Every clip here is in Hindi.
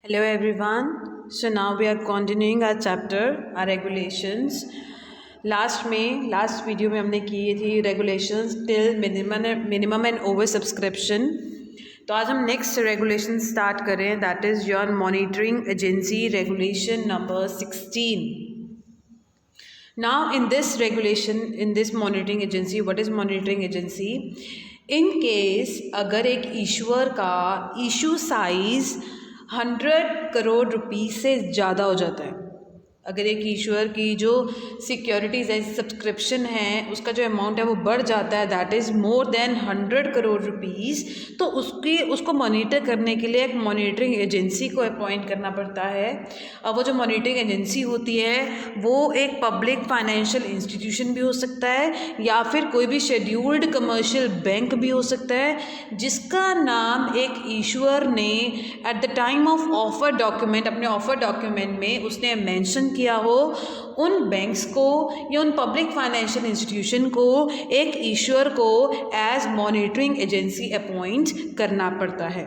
Hello everyone. So now we are continuing our chapter, our regulations. Last video में हमने की थी regulations till minimum and over subscription. तो आज हम नेक्स्ट रेगुलेशन स्टार्ट करें, that is your monitoring agency regulation number 16. Now in this regulation, in this monitoring agency, what is monitoring agency? In case अगर एक इशूअर का इशू साइज 100 करोड़ रुपीस से ज़्यादा हो जाता है, अगर एक इशूअर की जो सिक्योरिटीज़ है, सब्सक्रिप्शन है, उसका जो अमाउंट है वो बढ़ जाता है, that is more than 100 crore rupees, तो उसको मॉनिटर करने के लिए एक मॉनिटरिंग एजेंसी को अपॉइंट करना पड़ता है. अब वो जो मॉनिटरिंग एजेंसी होती है वो एक पब्लिक फाइनेंशियल इंस्टीट्यूशन भी हो सकता है या फिर कोई भी शेड्यूल्ड कमर्शियल बैंक भी हो सकता है, जिसका नाम एक इशूअर ने at the time of offer document, अपने ऑफर डॉक्यूमेंट में उसने मेंशन किया हो. उन बैंक्स को या उन पब्लिक फाइनेंशियल इंस्टीट्यूशन को एक इशूअर को एज मॉनिटरिंग एजेंसी अपॉइंट करना पड़ता है.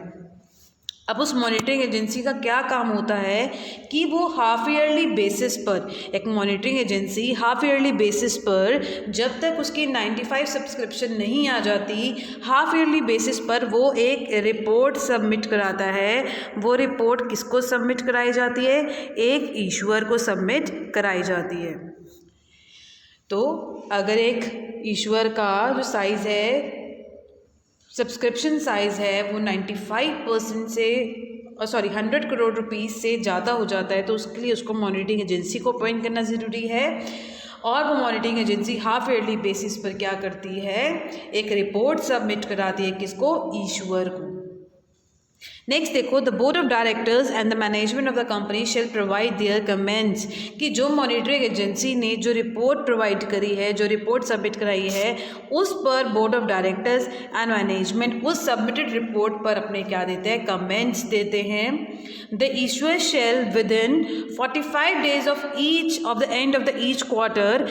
अब उस मॉनिटरिंग एजेंसी का क्या काम होता है कि वो हाफ ईयरली बेसिस पर, एक monitoring agency half yearly basis पर जब तक उसकी 95 सब्सक्रिप्शन नहीं आ जाती, हाफ ईयरली बेसिस पर वो एक रिपोर्ट सबमिट कराता है. वो रिपोर्ट किसको सबमिट कराई जाती है? एक इशूअर को सबमिट कराई जाती है. तो अगर एक इशूअर का जो साइज़ है, सब्सक्रिप्शन साइज़ है, वो 95% से 100 करोड़ रुपीस से ज़्यादा हो जाता है, तो उसके लिए उसको मॉनिटरिंग एजेंसी को अपॉइंट करना ज़रूरी है. और वो monitoring agency half yearly basis पर क्या करती है? एक रिपोर्ट सबमिट कराती है. किसको? इशूअर को. नेक्स्ट देखो, the board of directors and the management of the company shall provide their comments, कि जो मॉनिटरिंग एजेंसी ने जो रिपोर्ट प्रोवाइड करी है, जो रिपोर्ट सबमिट कराई है, उस पर board of directors and management उस सबमिटेड रिपोर्ट पर अपने क्या देते हैं? कमेंट्स देते हैं. The issuer shall within 45 days of the end of the each quarter.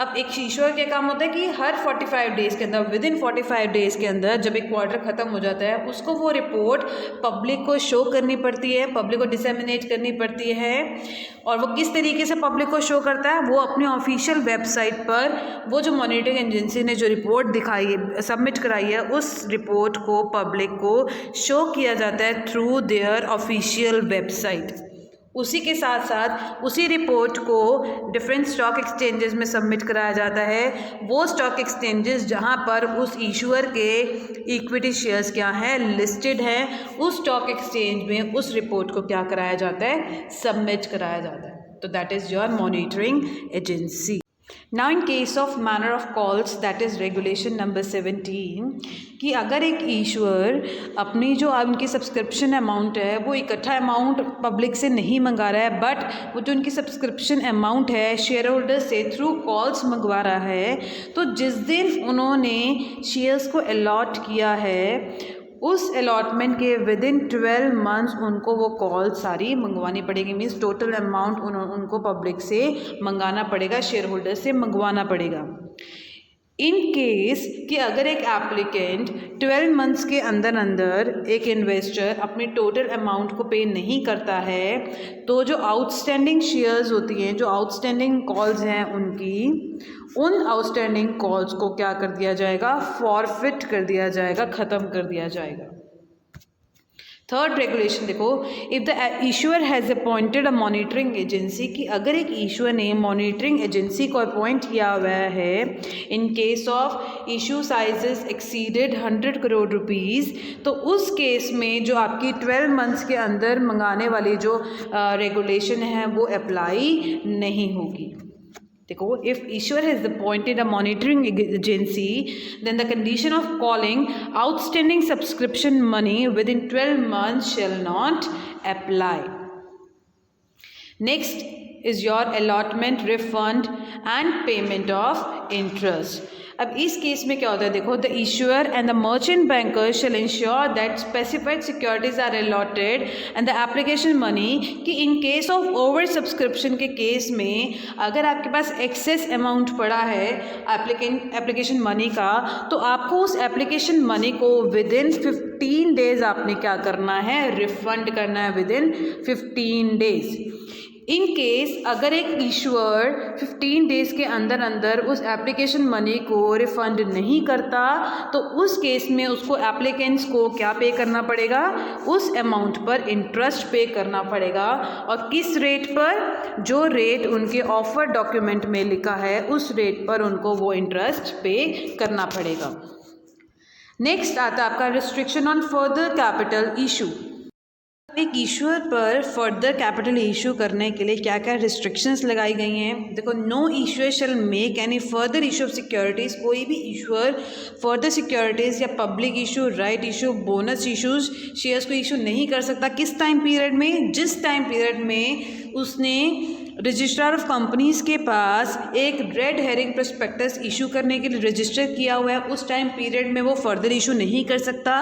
अब एक इशूअर क्या काम होता है कि हर 45 डेज़ के अंदर, विद इन 45 डेज़ के अंदर, जब एक क्वार्टर ख़त्म हो जाता है, उसको वो रिपोर्ट पब्लिक को शो करनी पड़ती है, पब्लिक को डिसेमिनेट करनी पड़ती है. और वो किस तरीके से पब्लिक को शो करता है? वो अपने ऑफिशियल वेबसाइट पर वो जो मॉनिटरिंग एजेंसी ने जो रिपोर्ट दिखाई है, सबमिट कराई है, उस रिपोर्ट को पब्लिक को शो किया जाता है थ्रू देयर ऑफिशियल वेबसाइट. उसी के साथ साथ उसी रिपोर्ट को डिफरेंट स्टॉक एक्सचेंजेस में सबमिट कराया जाता है. वो स्टॉक एक्सचेंजेस जहां पर उस इशूअर के इक्विटी शेयर्स क्या हैं? लिस्टेड हैं. उस स्टॉक एक्सचेंज में उस रिपोर्ट को क्या कराया जाता है? सबमिट कराया जाता है. तो that is your monitoring agency. Now in case of manner of calls, that is regulation number 17, कि अगर एक इशूअर अपनी जो उनकी सब्सक्रिप्शन अमाउंट है वो इकट्ठा अमाउंट पब्लिक से नहीं मंगा रहा है, बट वो जो उनकी सब्सक्रिप्शन अमाउंट है शेयर होल्डर से थ्रू कॉल्स मंगवा रहा है, तो जिस दिन उन्होंने शेयर्स को अलॉट किया है, उस अलॉटमेंट के विद इन 12 मंथ्स उनको वो कॉल सारी मंगवानी पड़ेगी. मीन्स टोटल अमाउंट उनको पब्लिक से मंगाना पड़ेगा, शेयर होल्डर से मंगवाना पड़ेगा. इन केस कि अगर एक एप्लीकेंट 12 मंथ्स के अंदर एक इन्वेस्टर अपनी टोटल अमाउंट को पे नहीं करता है, तो जो आउटस्टैंडिंग शेयर्स होती हैं, जो आउटस्टैंडिंग कॉल्स हैं उन आउटस्टैंडिंग कॉल्स को क्या कर दिया जाएगा? फॉरफिट कर दिया जाएगा, ख़त्म कर दिया जाएगा. थर्ड रेगुलेशन देखो, if the issuer has appointed a monitoring agency, कि अगर एक इशूअर ने मॉनिटरिंग एजेंसी को अपॉइंट किया हुआ है इन case of issue sizes exceeded 100 crore rupees, तो उस केस में जो आपकी 12 मंथ्स के अंदर मंगाने वाली जो रेगुलेशन है वो अप्लाई नहीं होगी. देखो, if issuer has appointed a monitoring agency, then the condition of calling outstanding subscription money within 12 months shall not apply. Next is your allotment, refund and payment of interest. अब इस केस में क्या होता है, देखो, the issuer and the merchant banker shall ensure that specified securities are allotted and the application money, कि in case of oversubscription के केस में अगर आपके पास एक्सेस अमाउंट पड़ा है एप्लीकेशन मनी का, तो आपको उस एप्लीकेशन मनी को विद इन 15 डेज आपने क्या करना है, रिफंड करना है with in 15 days. In case अगर एक इशूअर 15 डेज़ के अंदर अंदर उस एप्लीकेशन मनी को रिफ़ंड नहीं करता, तो उस केस में उसको एप्लीकेंट्स को क्या पे करना पड़ेगा, उस अमाउंट पर इंटरेस्ट पे करना पड़ेगा। और किस रेट पर, जो रेट उनके ऑफर डॉक्यूमेंट में लिखा है उस रेट पर उनको वो इंटरेस्ट पे करना पड़ेगा। नेक्स्ट आता है आपका restriction on further capital issue. एक इशूअर पर फर्दर कैपिटल इशू करने के लिए क्या क्या रिस्ट्रिक्शंस लगाई गई हैं। देखो, no issuer shall make any further issue of securities, कोई भी इशूअर फर्दर सिक्योरिटीज़ या public issue, right issue, bonus issues, shares को इशू नहीं कर सकता। किस टाइम पीरियड में, जिस टाइम पीरियड में उसने रजिस्ट्रार ऑफ कंपनीज़ के पास एक रेड हेरिंग प्रोस्पेक्टस इशू करने के लिए रजिस्टर किया हुआ है, उस टाइम पीरियड में वो फर्दर इशू नहीं कर सकता।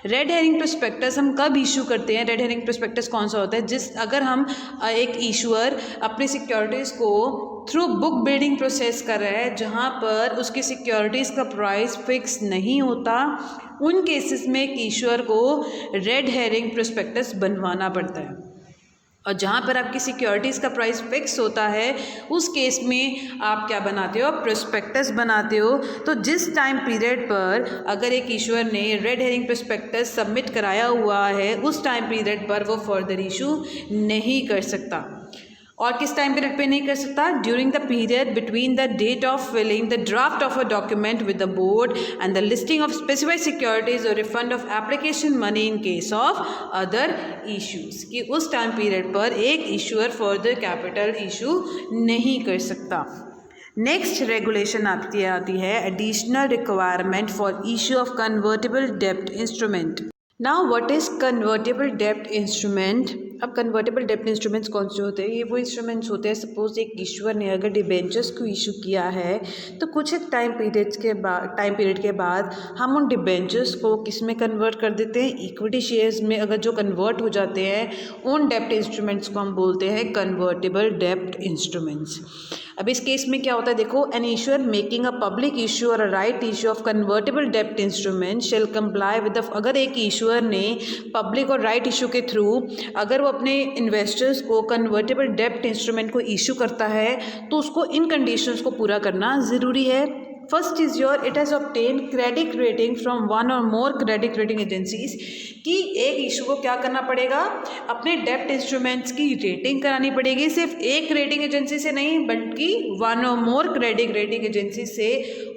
रेड हेरिंग प्रोस्पेक्टस हम कब इशू करते हैं, रेड हेरिंग प्रोस्पेक्टस कौन सा होता है, अगर हम एक इशूअर अपनी सिक्योरिटीज़ को थ्रू बुक बिल्डिंग प्रोसेस कर रहा है जहाँ पर उसकी सिक्योरिटीज़ का प्राइस फिक्स नहीं होता, उन केसेस में एक इशूअर को रेड हेरिंग प्रोस्पेक्टस बनवाना पड़ता है। और जहाँ पर आपकी सिक्योरिटीज़ का प्राइस फिक्स होता है उस केस में आप क्या बनाते हो, प्रोस्पेक्टस बनाते हो। तो जिस टाइम पीरियड पर अगर एक इशूअर ने रेड हेरिंग प्रोस्पेक्टस सबमिट कराया हुआ है उस टाइम पीरियड पर वो फर्दर इशू नहीं कर सकता। और किस टाइम पीरियड पे नहीं कर सकता, during the period between the date of filing the draft of a document with the board and the listing of specified securities और refund of application money in case of other issues, कि उस टाइम पीरियड पर एक इशूअर फर्दर कैपिटल इशू नहीं कर सकता। नेक्स्ट रेगुलेशन आपकी आती है additional requirement for issue of convertible डेब्ट instrument. Now what is convertible डेब्ट इंस्ट्रूमेंट। अब कन्वर्टेबल डेब्ट इंस्ट्रूमेंट्स कौन से होते हैं, ये वो इंस्ट्रूमेंट्स होते हैं, सपोज एक इशूअर ने अगर डिबेंचर्स को इशू किया है तो कुछ एक टाइम पीरियड के बाद हम उन डिबेंचर्स को किस में कन्वर्ट कर देते हैं, इक्विटी शेयर्स में। अगर जो कन्वर्ट हो जाते हैं उन डेब्ट इंस्ट्रूमेंट्स को हम बोलते हैं कन्वर्टेबल डेब्ट इंस्ट्रूमेंट्स। अब इस केस में क्या होता है, देखो, an issuer making a public issue और a right issue of convertible डेब्ट instrument shall comply with the, अगर एक इशूअर ने पब्लिक और राइट इशू के थ्रू अगर वो अपने इन्वेस्टर्स को कन्वर्टेबल डेब्ट इंस्ट्रूमेंट को इशू करता है तो उसको इन कंडीशंस को पूरा करना ज़रूरी है। First is your it has obtain credit rating from one और मोर क्रेडिट रेटिंग एजेंसीज, कि एक इशू को क्या करना पड़ेगा, अपने डेब्ट इंस्ट्रूमेंट्स की रेटिंग करानी पड़ेगी, सिर्फ एक रेटिंग एजेंसी से नहीं बल्कि वन और मोर क्रेडिट रेटिंग एजेंसी से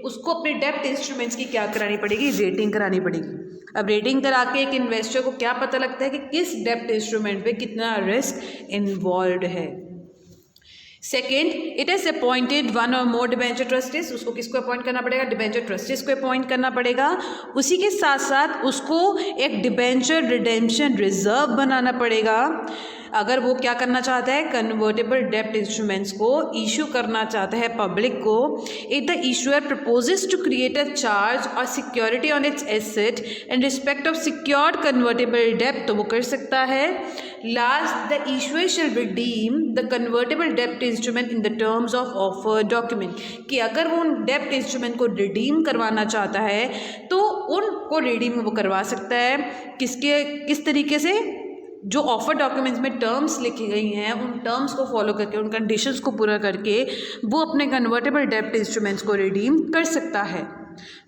उसको अपने डेब्ट इंस्ट्रूमेंट्स की क्या करानी पड़ेगी, रेटिंग करानी पड़ेगी। अब रेटिंग करा के एक इन्वेस्टर को क्या पता लगता है कि किस डेब्ट इंस्ट्रूमेंट पे कितना रिस्क इन्वॉल्व है। Second, it is appointed one और मोर डिबेंचर ट्रस्टीज, उसको किसको अपॉइंट करना पड़ेगा, डिबेंचर ट्रस्टीज को अपॉइंट करना पड़ेगा। उसी के साथ साथ उसको एक डिबेंचर रिडेम्पशन रिजर्व बनाना पड़ेगा। अगर वो क्या करना चाहता है, कन्वर्टेबल डेब्ट इंस्ट्रूमेंट्स को इशू करना चाहता है पब्लिक को, if the issuer proposes to create a charge और security on its asset in respect of secured convertible डेब्ट, तो वो कर सकता है। Last, the issuer shall redeem the convertible डेब्ट instrument in the terms of offer document, कि अगर वो उन डेब्ट इंस्ट्रूमेंट को रिडीम करवाना चाहता है तो उनको रिडीम वो करवा सकता है। किस तरीके से, जो ऑफर डॉक्यूमेंट्स में टर्म्स लिखी गई हैं उन टर्म्स को फॉलो करके, उन कंडीशंस को पूरा करके वो अपने कन्वर्टेबल डेब्ट इंस्ट्रूमेंट्स को रिडीम कर सकता है।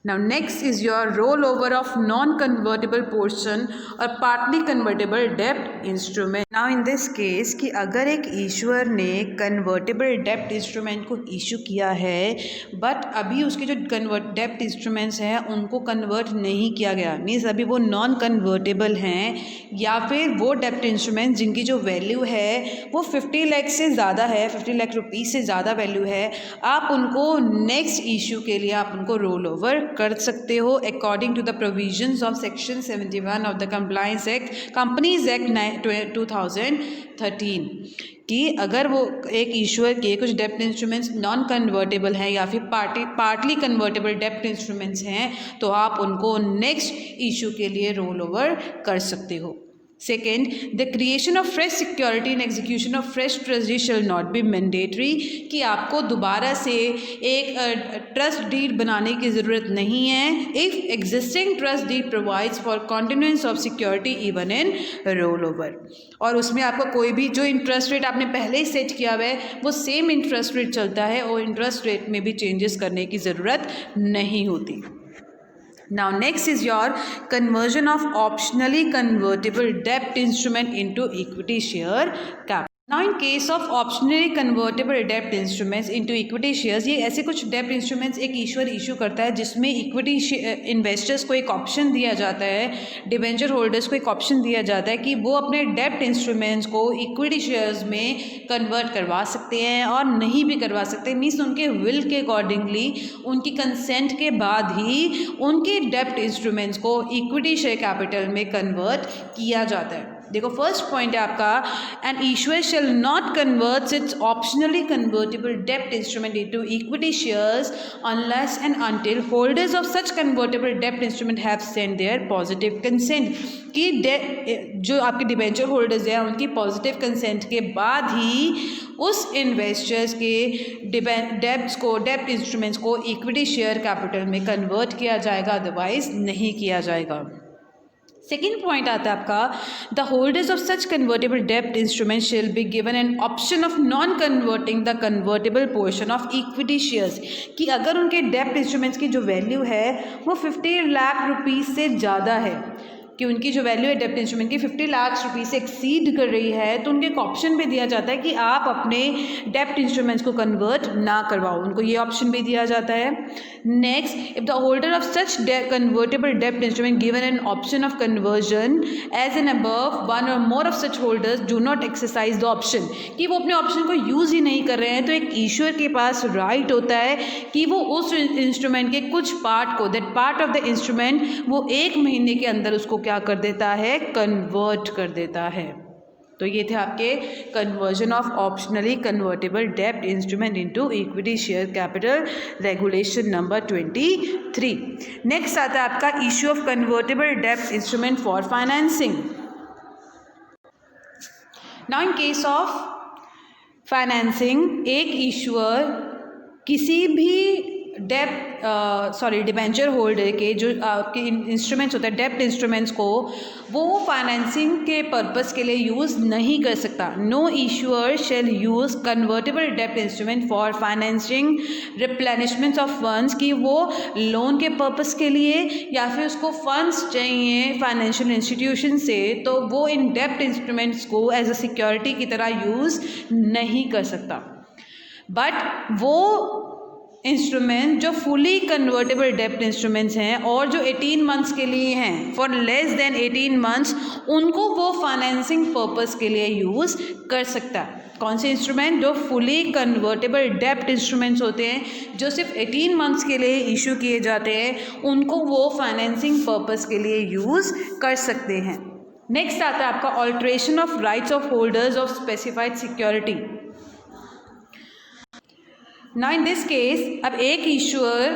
Now next is your rollover of non-convertible portion और partly convertible debt instrument. Now in this case कि अगर एक इशूअर ने convertible debt instrument को इशू किया है बट अभी उसके जो डेब्ट इंस्ट्रूमेंट्स हैं उनको कन्वर्ट नहीं किया गया, मीन्स अभी वो नॉन कन्वर्टेबल हैं, या फिर वो डेब्ट इंस्ट्रूमेंट्स जिनकी जो वैल्यू है वो 50 लाख से ज़्यादा है, 50 लाख रुपीज़ से ज़्यादा वैल्यू है, आप उनको नेक्स्ट इशू के लिए आप उनको रोल ओवर कर सकते हो according to the provisions of section 71 of the companies act 2013 कि अगर वो एक इशूअर के कुछ डेप्ट इंस्ट्रूमेंट्स नॉन कन्वर्टेबल हैं या फिर पार्टली कन्वर्टेबल डेप्ट इंस्ट्रूमेंट्स हैं तो आप उनको नेक्स्ट इशू के लिए रोल ओवर कर सकते हो। Second, the creation of fresh security and execution of fresh trust shall not be mandatory कि आपको दोबारा से एक ट्रस्ट डीड बनाने की ज़रूरत नहीं है if existing trust deed provides for continuance of security even in roll over. और उसमें आपको कोई भी जो इंटरेस्ट रेट आपने पहले ही सेट किया हुआ है वो सेम इंटरेस्ट रेट चलता है और इंटरेस्ट रेट में भी चेंजेस करने की ज़रूरत नहीं होती। Now next is your conversion of optionally convertible debt instrument into equity share capital. Now in case of optionally convertible debt instruments into equity shares, ये ऐसे कुछ debt instruments एक इशूअर इशू करता है जिसमें इक्विटी इन्वेस्टर्स को एक ऑप्शन दिया जाता है, डिबेंचर होल्डर्स को एक ऑप्शन दिया जाता है कि वो अपने डेप्ट इंस्ट्रूमेंट्स को इक्विटी शेयर्स में कन्वर्ट करवा सकते हैं और नहीं भी करवा सकते। मीन्स उनके विल के अकॉर्डिंगली उनकी कंसेंट के बाद ही उनके डेप्ट इंस्ट्रूमेंट्स को इक्विटी शेयर कैपिटल में कन्वर्ट किया जाता है। देखो फर्स्ट पॉइंट है आपका an issuer shall not converts it's optionally convertible डेप्ट instrument into equity shares unless and until holders of such convertible डेप्ट instrument have send their positive consent कि जो आपके डिबेंचर होल्डर्स हैं उनकी पॉजिटिव कंसेंट के बाद ही उस इन्वेस्टर्स के डेप्ट इंस्ट्रूमेंट्स को इक्विटी शेयर कैपिटल में कन्वर्ट किया जाएगा, अदरवाइज नहीं किया जाएगा। सेकेंड पॉइंट आता है आपका the holders of such convertible डेप्ट instrument shall be given an option of non converting the convertible portion of equity shares कि अगर उनके डेप्ट इंस्ट्रूमेंट्स की जो वैल्यू है वो 50 लाख रुपीज़ से ज़्यादा है, कि उनकी जो वैल्यू है डेप्ट इंस्ट्रूमेंट की 50 लाख रुपीज़ से एक्सीड कर रही है, तो उनके एक ऑप्शन भी दिया जाता है कि आप अपने डेप्ट इंस्ट्रूमेंट्स को कन्वर्ट ना करवाओ, उनको ये ऑप्शन भी दिया जाता है। Next, if the holder of such convertible डेप्ट instrument given an option of conversion as an above one और more of such holders do not exercise the option कि वो अपने ऑप्शन को यूज़ ही नहीं कर रहे हैं, तो एक इशूअर के पास राइट होता है कि वो उस इंस्ट्रूमेंट के कुछ पार्ट को, that part of the instrument, वो 1 महीने के अंदर उसको क्या कर देता है, कन्वर्ट कर देता है। तो ये थे आपके कन्वर्जन ऑफ ऑप्शनली कन्वर्टेबल डेप्ट instrument into equity share capital regulation number 23। Next आता है आपका इश्यू ऑफ कन्वर्टेबल डेप्ट instrument for financing. Now in case of financing एक इशूअर किसी भी डिबेंचर होल्डर के जो आपके इंस्ट्रूमेंट्स होते हैं डेप्ट इंस्ट्रूमेंट्स को वो फाइनेंसिंग के पर्पस के लिए यूज़ नहीं कर सकता। No issuer shall use convertible डेप्ट instrument for financing replenishment of funds कि वो लोन के पर्पस के लिए या फिर उसको फंड्स चाहिए फाइनेंशियल इंस्टीट्यूशन से, तो वो इन डेप्ट इंस्ट्रूमेंट्स को एज अ सिक्योरिटी की तरह यूज़ नहीं कर सकता। बट वो इंस्ट्रूमेंट जो फुली कन्वर्टेबल डेप्ट इंस्ट्रूमेंट्स हैं और जो 18 मंथ्स के लिए हैं, फॉर लेस देन 18 मंथ्स, उनको वो फाइनेंसिंग पर्पस के लिए यूज़ कर सकता है। कौन से इंस्ट्रूमेंट? जो फुली कन्वर्टेबल डेप्ट इंस्ट्रूमेंट्स होते हैं जो सिर्फ 18 मंथ्स के लिए इशू किए जाते हैं, उनको वो फाइनेंसिंग पर्पस के लिए यूज़ कर सकते हैं। नेक्स्ट आता है आपका alteration of rights of holders of specified security. ना इन दिस केस अब एक इशूअर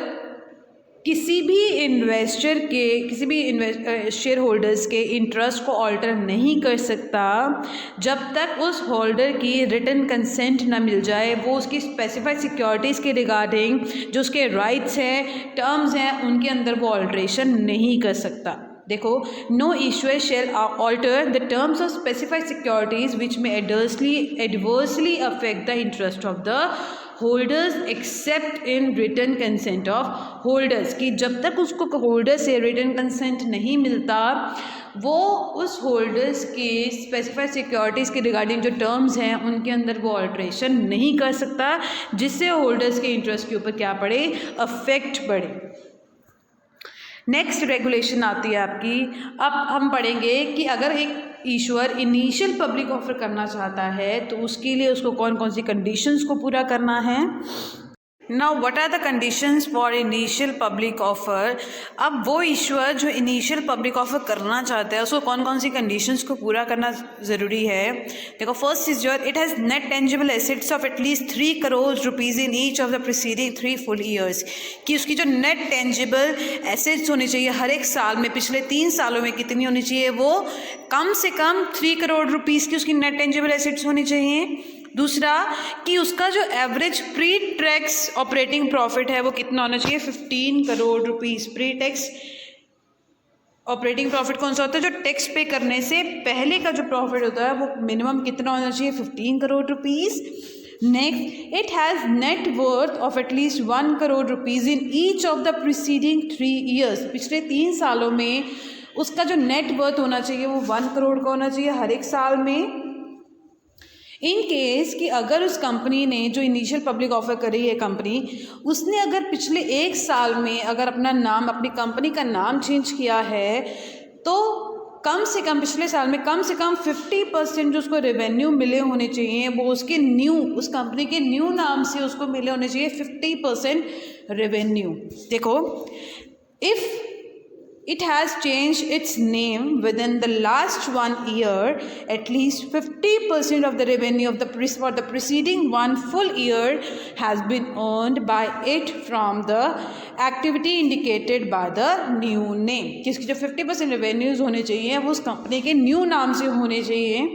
किसी भी इन्वेस्टर के, किसी भी शेयर होल्डर्स के इंटरेस्ट को ऑल्टर नहीं कर सकता जब तक उस होल्डर की रिटन कंसेंट ना मिल जाए। वो उसकी स्पेसिफाइड सिक्योरिटीज़ के रिगार्डिंग जो उसके राइट्स हैं, टर्म्स हैं, उनके अंदर वो ऑल्ट्रेशन नहीं कर सकता। देखो, no issuer shall alter the terms of specified securities which may adversely affect the interest of the holders except in written consent of holders कि जब तक उसको होल्डर से रिटन कंसेंट नहीं मिलता वो उस होल्डर्स की स्पेसिफाइड सिक्योरिटीज़ के रिगार्डिंग जो टर्म्स हैं उनके अंदर वो ऑल्ट्रेशन नहीं कर सकता, जिससे होल्डर्स के इंटरेस्ट के ऊपर क्या पड़े, अफेक्ट पड़े। नेक्स्ट रेगुलेशन आती है आपकी, अब हम पढ़ेंगे कि अगर एक इशूअर इनिशियल पब्लिक ऑफर करना चाहता है तो उसके लिए उसको कौन कौन सी कंडीशंस को पूरा करना है। Now what are the conditions for initial public offer. अब वो इश्यूअर जो इनिशियल पब्लिक ऑफर करना चाहता है उसको कौन कौन सी कंडीशंस को पूरा करना ज़रूरी है। देखो, first is your it has net tangible assets of at least 3 crore rupees in each of the preceding 3 full years, कि उसकी जो नेट टेंजिबल एसेट्स होनी चाहिए हर एक साल में पिछले 3 सालों में कितनी होनी चाहिए, वो कम से कम 3 करोड़ रुपीज़ की उसकी नेट टेंजिबल एसेट्स होनी चाहिए। दूसरा कि उसका जो average pre tax operating profit है वो कितना होना चाहिए, 15 crore rupees. Pre tax operating profit कौन सा होता है, जो टैक्स पे करने से पहले का जो प्रॉफिट होता है वो मिनिमम कितना होना चाहिए, 15 crore rupees. Next, it has net worth of at least 1 crore rupees in each of the preceding 3 years, पिछले 3 सालों में उसका जो नेट वर्थ होना चाहिए वो 1 करोड़ का होना चाहिए हर एक साल में। इन केस कि अगर उस कंपनी ने जो इनिशियल पब्लिक ऑफर करी है कंपनी, उसने अगर पिछले 1 साल में अगर अपना नाम, अपनी कंपनी का नाम चेंज किया है, तो कम से कम पिछले साल में कम से कम 50% जो उसको रेवेन्यू मिले होने चाहिए वो उसके न्यू, उस कंपनी के न्यू नाम से उसको मिले होने चाहिए 50% रेवेन्यू। देखो, if it has changed its name within the last 1 year, at least 50% of the revenue of for the preceding 1 full year has been earned by it from the activity indicated by the new name, किसकी जो 50% revenues होने चाहिए वो उस कंपनी के न्यू नाम से होने चाहिए।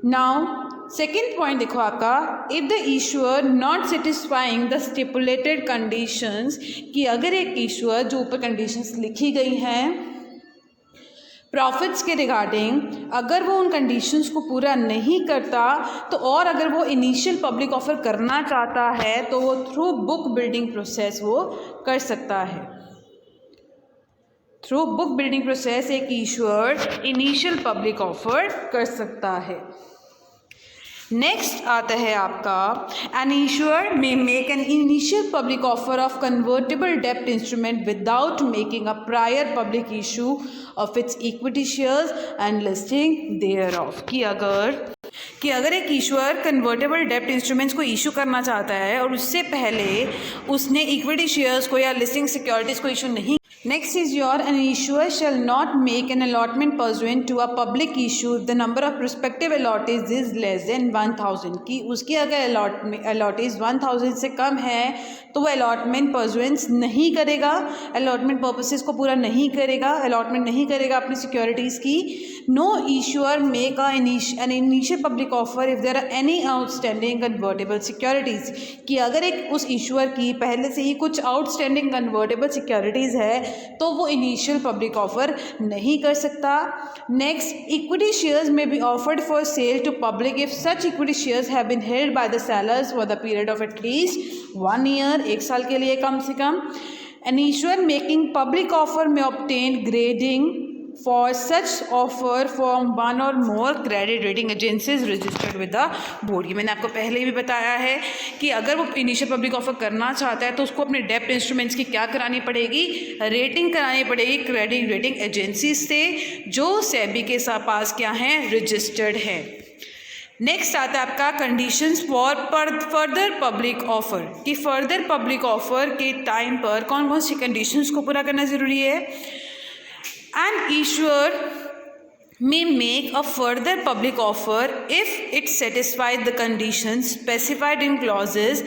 नाउ सेकेंड पॉइंट देखो आपका, if the issuer not satisfying the stipulated conditions, कि अगर एक इशूअर जो ऊपर कंडीशंस लिखी गई हैं प्रॉफिट्स के रिगार्डिंग, अगर वो उन कंडीशंस को पूरा नहीं करता तो और अगर वो इनिशियल पब्लिक ऑफर करना चाहता है तो वो थ्रू बुक बिल्डिंग प्रोसेस वो कर सकता है। थ्रू बुक बिल्डिंग प्रोसेस एक इशूअर इनिशियल पब्लिक ऑफर कर सकता है। नेक्स्ट आता है आपका, an issuer may make an initial public offer of convertible डेब्ट instrument without making a prior public issue of its equity shares and listing thereof, कि अगर एक इशूअर कन्वर्टेबल डेब्ट इंस्ट्रूमेंट्स को इशू करना चाहता है और उससे पहले उसने इक्विटी शेयर्स को या लिस्टिंग सिक्योरिटीज़ को इशू नहीं। Next is your, an issuer shall not make an allotment pursuant to a public issue if the number of prospective allottees is less than 1000, कि उसकी अगर allottees 1000 से कम है तो वो अलॉटमेंट परजुएंस नहीं करेगा, अलॉटमेंट पर्पसेस को पूरा नहीं करेगा, अलॉटमेंट नहीं करेगा अपनी सिक्योरिटीज़ की। No issuer make an initial public offer if there are any outstanding convertible securities, कि अगर एक उस इशूअर की पहले से ही कुछ आउटस्टैंडिंग कन्वर्टेबल सिक्योरिटीज़ है तो वो इनिशियल पब्लिक ऑफर नहीं कर सकता। Next, equity shares may be offered for sale to public if such equity shares have been held by the sellers for the period of at least 1 year, 1 साल के लिए कम से कम। An issuer making public offer may obtain grading for such offer from one or more credit rating agencies registered with the board। ये मैंने आपको पहले भी बताया है कि अगर वो इनिशियल पब्लिक ऑफर करना चाहता है तो उसको अपने डेब्ट इंस्ट्रूमेंट्स की क्या करानी पड़ेगी, रेटिंग करानी पड़ेगी क्रेडिट रेटिंग एजेंसी से जो सेबी के पास क्या हैं, रजिस्टर्ड है। नेक्स्ट आता है आपका conditions for further public offer, कि फर्दर पब्लिक ऑफर के टाइम पर कौन कौन सी कंडीशंस को पूरा करना ज़रूरी है। An issuer may make a further public offer if it satisfies the conditions specified in clauses,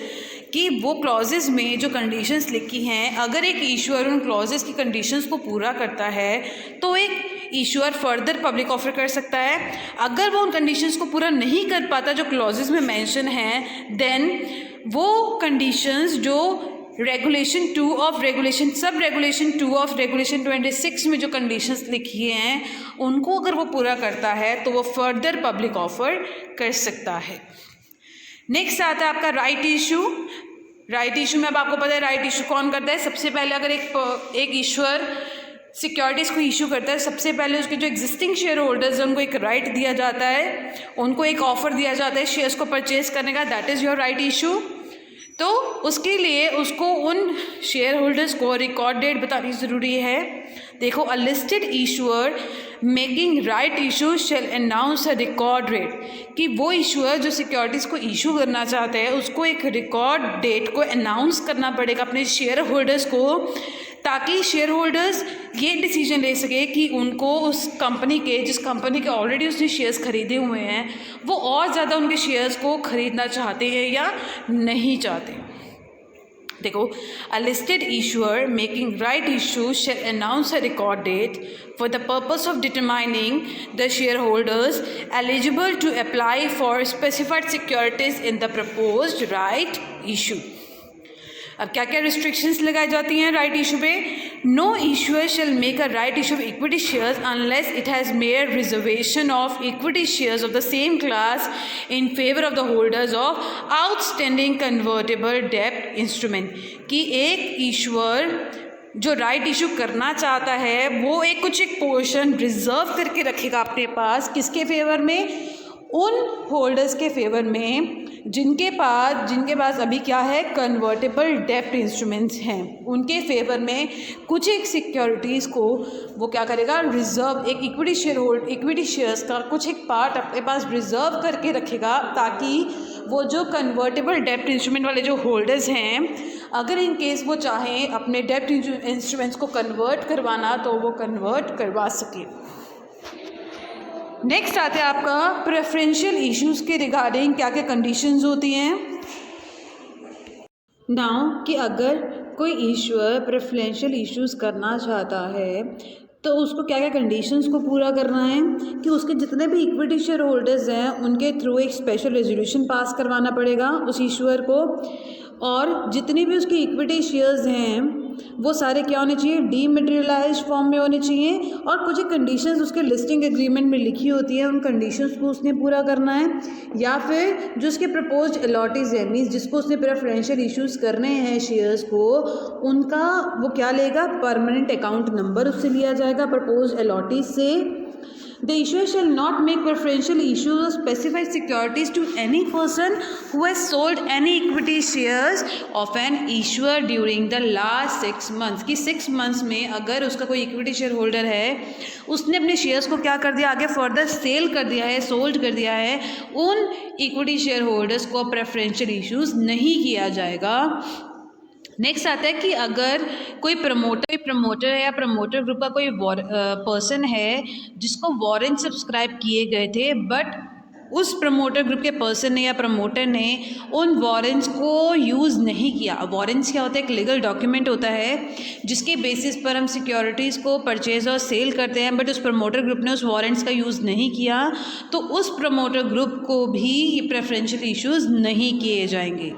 कि वो क्लॉजेज में जो कंडीशंस लिखी हैं अगर एक इशूअर उन क्लॉजेज की कंडीशंस को पूरा करता है तो एक इशूअर फर्दर पब्लिक ऑफर कर सकता है। अगर वो उन कंडीशंस को पूरा नहीं कर पाता जो क्लॉजेज में मेंशन हैं, देन वो कंडीशंस जो regulation 2 of regulation sub regulation 2 of regulation 26 में जो कंडीशंस लिखी हैं उनको अगर वो पूरा करता है तो वो फर्दर पब्लिक ऑफर कर सकता है। नेक्स्ट आता है आपका राइट इशू। राइट इशू में अब आपको पता है राइट इशू कौन करता है। सबसे पहले अगर एक इशूअर सिक्योरिटीज़ को इशू करता है, सबसे पहले उसके जो एग्जिस्टिंग शेयर होल्डर्स हैं उनको एक राइट दिया जाता है, उनको एक ऑफर दिया जाता है शेयर्स को परचेज करने का, that is your right issue. तो उसके लिए उसको उन शेयर होल्डर्स को रिकॉर्ड डेट बतानी ज़रूरी है। देखो, a listed issuer making right issue shall announce a record date, कि वो इशूअर जो सिक्योरिटीज़ को इशू करना चाहता है उसको एक रिकॉर्ड डेट को अनाउंस करना पड़ेगा अपने शेयर होल्डर्स को, ताकि शेयर होल्डर्स ये डिसीजन ले सके कि उनको उस कंपनी के, जिस कंपनी के ऑलरेडी उसने शेयर्स खरीदे हुए हैं, वो और ज़्यादा उनके शेयर्स को ख़रीदना चाहते हैं या नहीं चाहते। देखो, a listed issuer making right issue shall announce a record date for the purpose of determining the share holders eligible to apply for specified securities in the proposed right issue. अब क्या क्या रिस्ट्रिक्शंस लगाई जाती हैं राइट इशू पे? No issuer shall make a right issue of equity shares unless it has made reservation of equity shares of the same class in favour of the holders of outstanding convertible डेब्ट इंस्ट्रूमेंट, कि एक इशूअर जो राइट इशू करना चाहता है वो एक पोर्शन रिजर्व करके रखेगा अपने पास, किसके फेवर में? उन होल्डर्स के फेवर में जिनके पास अभी क्या है, कन्वर्टेबल डेब्ट इंस्ट्रूमेंट्स हैं, उनके फेवर में कुछ एक सिक्योरिटीज़ को वो क्या करेगा, रिजर्व, एक इक्विटी शेयर्स का कुछ एक पार्ट अपने पास रिजर्व करके रखेगा, ताकि वो जो कन्वर्टेबल डेब्ट इंस्ट्रूमेंट वाले जो होल्डर्स हैं, अगर इन केस वो चाहें अपने डेब्ट इंस्ट्रूमेंट्स को कन्वर्ट करवाना तो वो कन्वर्ट करवा सके। नेक्स्ट आते हैं आपका प्रेफरेंशियल इश्यूज़ के रिगार्डिंग क्या क्या कंडीशंस होती हैं। नाउ, कि अगर कोई इशूअर प्रेफरेंशियल इश्यूज़ करना चाहता है तो उसको क्या क्या कंडीशंस को पूरा करना है, कि उसके जितने भी इक्विटी शेयर होल्डर्स हैं उनके थ्रू एक स्पेशल रेजोल्यूशन पास करवाना पड़ेगा उस इशूअर को, और जितनी भी उसकी इक्विटी शेयर्स हैं वो सारे क्या होने चाहिए, डीमटेरियलाइज्ड फॉर्म में होने चाहिए, और कुछ एक कंडीशंस उसके लिस्टिंग एग्रीमेंट में लिखी होती है, उन कंडीशंस को उसने पूरा करना है, या फिर जो उसके प्रपोज्ड अलॉटीज है, मीन्स जिसको उसने प्रेफरेंशियल इश्यूज़ करने हैं शेयर्स को, उनका वो क्या लेगा, परमानेंट अकाउंट नंबर उससे लिया जाएगा प्रपोज्ड अलॉटीज से। The issuer shall not make preferential issues of specified securities to any person who has sold any equity shares of an issuer during the last 6 months, कि 6 months में अगर उसका कोई इक्विटी शेयर होल्डर है, उसने अपने शेयर्स को क्या कर दिया, आगे फर्दर सेल कर दिया है, सोल्ड कर दिया है, उन इक्विटी शेयर होल्डर्स को प्रेफरेंशियल इश्यूज़ नहीं किया जाएगा। नेक्स्ट आता है कि अगर कोई प्रमोटर है या प्रमोटर ग्रुप का कोई पर्सन है जिसको वारंट सब्सक्राइब किए गए थे, बट उस प्रमोटर ग्रुप के पर्सन ने या प्रमोटर ने उन वारंट्स को यूज़ नहीं किया। वारंट्स क्या होता है, एक लीगल डॉक्यूमेंट होता है जिसके बेसिस पर हम सिक्योरिटीज़ को परचेज और सेल करते हैं, बट उस प्रमोटर ग्रुप ने उस वारंट्स का यूज़ नहीं किया, तो उस प्रमोटर ग्रुप को भी ये प्रेफरेंशियल इश्यूज़ नहीं किए जाएंगे।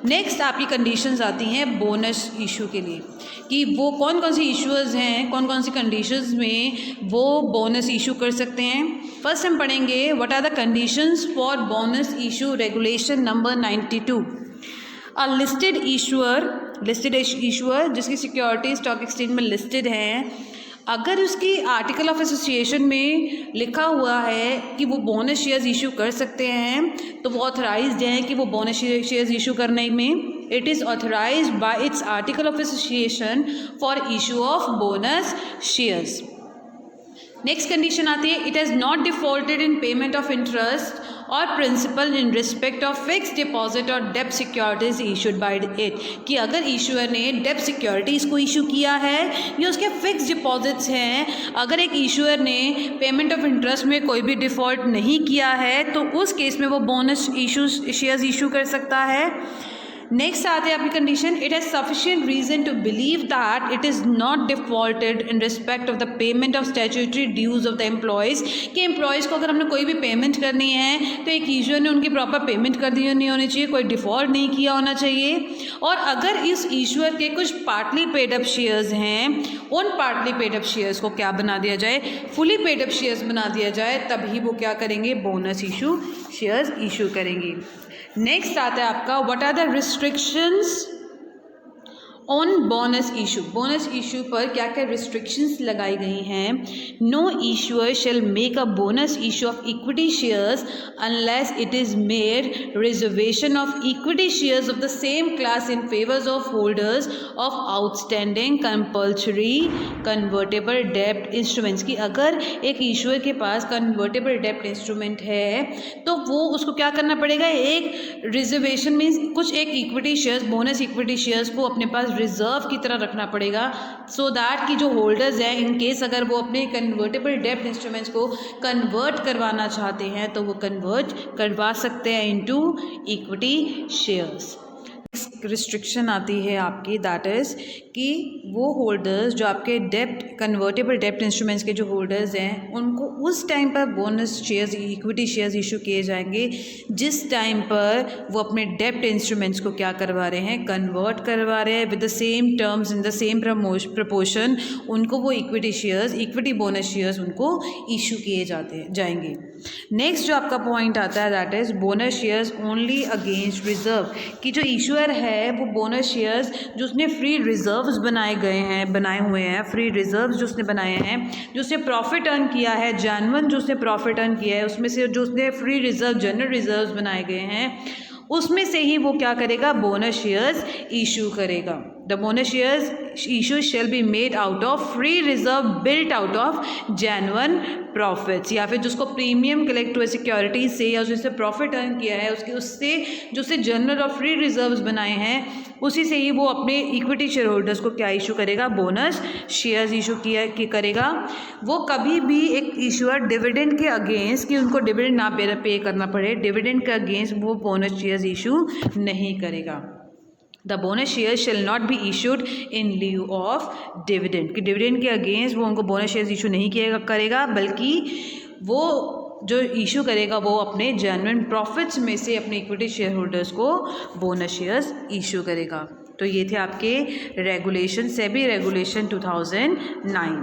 नेक्स्ट आपकी कंडीशंस आती हैं बोनस इशू के लिए, कि वो कौन कौन सी इशूज़ हैं, कौन कौन सी कंडीशंस में वो बोनस इशू कर सकते हैं। फर्स्ट हम पढ़ेंगे what are the conditions for bonus issue, regulation number 92। A listed issuer जिसकी सिक्योरिटी स्टॉक एक्सचेंज में लिस्टेड है, अगर उसकी आर्टिकल ऑफ एसोसिएशन में लिखा हुआ है कि वो बोनस शेयर्स इशू कर सकते हैं, तो वो ऑथराइज्ड हैं कि वो बोनस शेयर्स इशू करने में। It is authorised by its article of association for issue of bonus shares. Next condition आती है, it has not defaulted in payment of interest और principal in respect of fix deposit और डेब्ट सिक्योरिटीज इशूड बाय इट, कि अगर इशूअर ने डेब्ट सिक्योरिटीज़ को इशू किया है या उसके फिक्स डिपॉजिट्स हैं, अगर एक इशूअर ने पेमेंट ऑफ इंटरेस्ट में कोई भी डिफ़ॉल्ट नहीं किया है तो उस केस में वो बोनस शेयर्स इशू कर सकता है। नेक्स्ट आते हैं आपकी condition, it has sufficient reason to believe that it is not defaulted in respect of the payment of statutory dues of the employees, कि एम्प्लॉयज़ को अगर हमने कोई भी पेमेंट करनी है तो एक इशूअर ने उनकी प्रॉपर पेमेंट कर दी नहीं होनी चाहिए, कोई डिफ़ॉल्ट नहीं किया होना चाहिए। और अगर इस इशूअर के कुछ पार्टली पेड अप शेयर्स हैं, उन पार्टली पेड अप शेयर्स को क्या बना दिया जाए, फुली पेड अप शेयर्स बना दिया जाए, तभी वो क्या करेंगे, बोनस इशू शेयर्स इशू करेंगे। नेक्स्ट आता है आपका what are the restrictions on bonus issue पर क्या क्या रिस्ट्रिक्शंस लगाई गई हैं? No issuer shall make a bonus issue of equity shares unless it is made reservation of equity shares of the same class in favours of holders of outstanding compulsory convertible डेब्ट इंस्ट्रूमेंट्स। की अगर एक इशूअर के पास कन्वर्टेबल डेब्ट इंस्ट्रूमेंट है तो वो उसको क्या करना पड़ेगा, एक रिजर्वेशन मीन्स कुछ एक equity shares, bonus equity shares को अपने पास रिजर्व की तरह रखना पड़ेगा, सो दैट कि जो होल्डर्स हैं इन केस अगर वो अपने कन्वर्टेबल डेब्ट इंस्ट्रूमेंट्स को कन्वर्ट करवाना चाहते हैं तो वो कन्वर्ट करवा सकते हैं इनटू इक्विटी शेयर्स। रिस्ट्रिक्शन आती है आपकी, दैट इज़ कि वो होल्डर्स जो आपके डेब्ट कन्वर्टेबल डेब्ट इंस्ट्रूमेंट्स के जो होल्डर्स हैं उनको उस टाइम पर bonus shares equity shares issue किए जाएंगे जिस टाइम पर वो अपने डेब्ट इंस्ट्रूमेंट्स को क्या करवा रहे हैं, कन्वर्ट करवा रहे हैं with the same terms in the same proportion, उनको वो इक्विटी बोनस शेयर्स उनको इशू किए जाएंगे। नेक्स्ट जो आपका पॉइंट आता है that is bonus shares only against reserve. कि जो इशूअर है वो बोनस शेयर्स जो उसने फ्री रिजर्व्स बनाए हुए हैं फ्री रिजर्व्स जो उसने बनाए हैं, जो उसने प्रॉफिट अर्न किया है, जेन्युइन जो उसने प्रॉफिट अर्न किया है उसमें से जो उसने फ्री रिजर्व जनरल रिजर्व्स बनाए गए हैं उसमें से ही वो क्या करेगा, बोनस शेयर्स इशू करेगा। The bonus shares issue shall be made out of free reserve built out of genuine profits, या फिर जिसको प्रीमियम कलेक्ट हुए सिक्योरिटी से या जिससे प्रॉफिट अर्न किया है उससे जो उससे जनरल और फ्री रिजर्व्स बनाए हैं उसी से ही वो अपने इक्विटी शेयर होल्डर्स को क्या इशू करेगा, बोनस शेयर्स इशू करेगा। वो कभी भी एक इशूअर डिविडेंड के अगेंस्ट कि उनको डिविडेंड ना पे करना पड़े, डिविडेंड के अगेंस्ट वो बोनस शेयर्स इशू नहीं करेगा। The bonus share shall not be issued in lieu of dividend, कि डिविडेंड के अगेंस्ट वो उनको बोनस शेयर्स इशू नहीं करेगा, बल्कि वो जो इशू करेगा वो अपने जेन्युइन प्रॉफिट्स में से अपने इक्विटी शेयर होल्डर्स को बोनस शेयर्स इशू करेगा। तो ये थे आपके रेगुलेशन, सेबी रेगुलेशन 2009।